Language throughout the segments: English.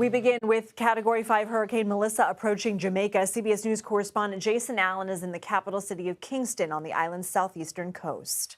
We begin with Category 5 Hurricane Melissa approaching Jamaica. CBS News correspondent Jason Allen is in the capital city of Kingston on the island's southeastern coast.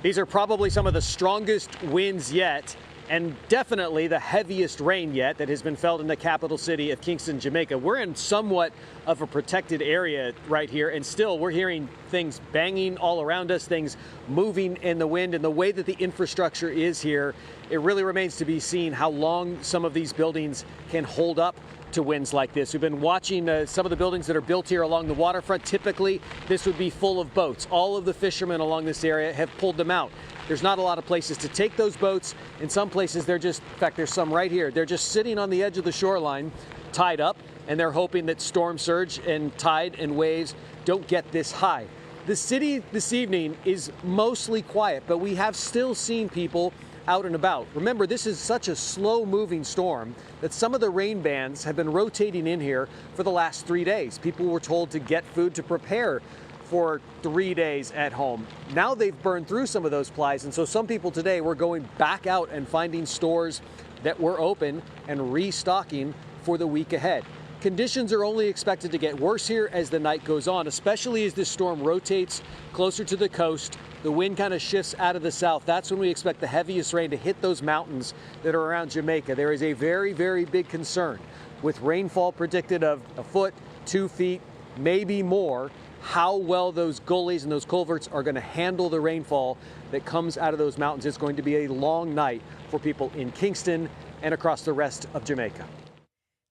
These are probably some of the strongest winds yet, and definitely the heaviest rain yet that has been felt in the capital city of Kingston, Jamaica. We're in somewhat of a protected area right here, and still we're hearing things banging all around us, things moving in the wind, and the way that the infrastructure is here, it really remains to be seen how long some of these buildings can hold up to winds like this. We've been watching some of the buildings that are built here along the waterfront. Typically, this would be full of boats. All of the fishermen along this area have pulled them out. There's not a lot of places to take those boats. In some places, they're just, in fact, there's some right here. They're just sitting on the edge of the shoreline, tied up, and they're hoping that storm surge and tide and waves don't get this high. The city this evening is mostly quiet, but we have still seen people out and about. Remember, this is such a slow-moving storm that some of the rain bands have been rotating in here for the last 3 days. People were told to get food to prepare for 3 days at home. Now they've burned through some of those supplies, and so some people today were going back out and finding stores that were open and restocking for the week ahead. Conditions are only expected to get worse here as the night goes on, especially as this storm rotates closer to the coast. The wind kind of shifts out of the south. That's when we expect the heaviest rain to hit those mountains that are around Jamaica. There is a very, very big concern with rainfall predicted of a foot, 2 feet, maybe more. How well those gullies and those culverts are going to handle the rainfall that comes out of those mountains. It's going to be a long night for people in Kingston and across the rest of Jamaica.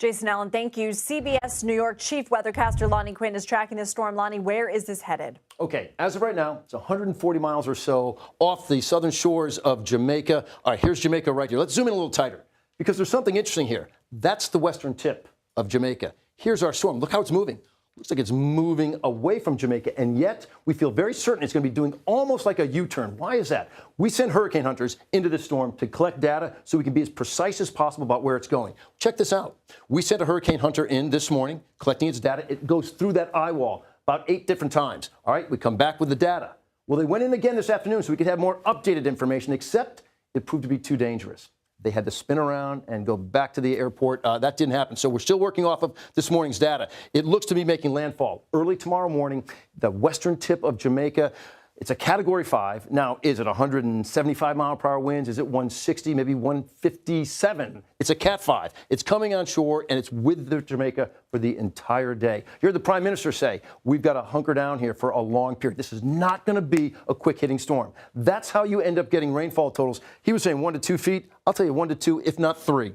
Jason Allen, thank you. CBS New York chief weathercaster Lonnie Quinn is tracking this storm. Lonnie, where is this headed? Okay, as of right now, it's 140 miles or so off the southern shores of Jamaica. All right, here's Jamaica right here. Let's zoom in a little tighter because there's something interesting here. That's the western tip of Jamaica. Here's our storm. Look how it's moving. Looks like it's moving away from Jamaica, and yet we feel very certain it's going to be doing almost like a U-turn. Why is that? We sent hurricane hunters into the storm to collect data so we can be as precise as possible about where it's going. Check this out. We sent a hurricane hunter in this morning, collecting its data. It goes through that eye wall about 8 different times. All right, we come back with the data. Well, they went in again this afternoon so we could have more updated information, except it proved to be too dangerous. They had to spin around and go back to the airport. That didn't happen. So we're still working off of this morning's data. It looks to be making landfall early tomorrow morning, the western tip of Jamaica. It's a Category 5. Now, is it 175 mile per hour winds? Is it 160, maybe 157? It's a Cat 5. It's coming on shore, and it's with the Jamaica for the entire day. You heard the Prime Minister say, we've got to hunker down here for a long period. This is not going to be a quick-hitting storm. That's how you end up getting rainfall totals. He was saying 1 to 2 feet. I'll tell you 1 to 2, if not 3.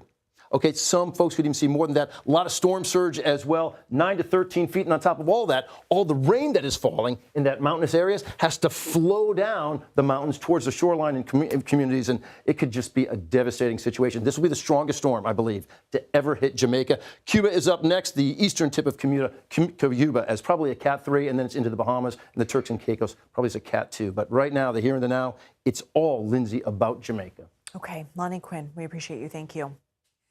Okay, some folks could even see more than that. A lot of storm surge as well, 9 to 13 feet. And on top of all that, all the rain that is falling in that mountainous areas has to flow down the mountains towards the shoreline and communities. And it could just be a devastating situation. This will be the strongest storm, I believe, to ever hit Jamaica. Cuba is up next. The eastern tip of Cuba as probably a Cat 3, and then it's into the Bahamas and the Turks and Caicos, probably is a Cat 2. But right now, the here and the now, it's all, Lindsay, about Jamaica. Okay, Lonnie Quinn, we appreciate you. Thank you.